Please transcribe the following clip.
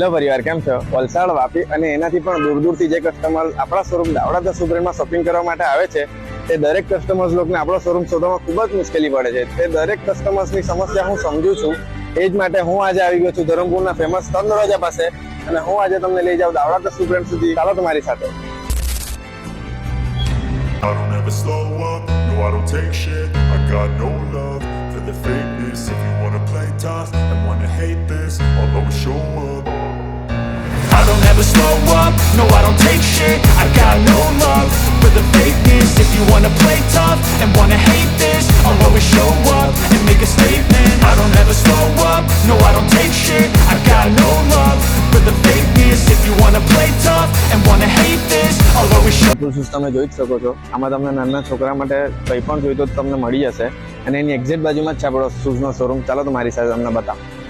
Hello પરિવાર, કેમ છો? વલસાડ, વાપી અને એનાથી પણ દૂર દૂરથી જે કસ્ટમર આપણા શોરૂમ દાવડા ધ સુપ્રીમમાં શોપિંગ કરવા માટે આવે છે તે દરેક કસ્ટમર્સ લોકોને આપણો શોરૂમ શોધવામાં ખૂબ જ મુશ્કેલી પડે છે. તે દરેક કસ્ટમર્સની સમસ્યા હું સમજુ છું. એ જ માટે હું આજે આવી ગયો છું ધરમપુરના ફેમસ ત્રણ દરવાજા પાસે અને હું આજે તમને લઈ જાઉં દાવડા ધ સુપ્રીમ સુધી. ચાલો તમારી સાથે. I don't ever slow up, no I don't take shit. I got no love for the fakeness. If you wanna play tough and wanna hate this, I'll always show up. I don't ever slow up, no I don't take shit. I got no love for the fakeness. If you wanna play tough and wanna hate this, I'll always show up and make a statement. I don't ever slow up, no I don't take shit. I got no love for the fakeness. If you wanna play tough and wanna hate this, I'll always show up. Shoes તમે જોઈ જ શકો છો. આમાં તમને નાના છોકરા માટે કંઈ પણ જોઈતો તમને મળી જશે અને એની એક્ઝેક્ટ બાજુમાં જ છે આપણો શૂઝનો શોરૂમ. ચાલો તો મારી સાથે તમને બતાવો.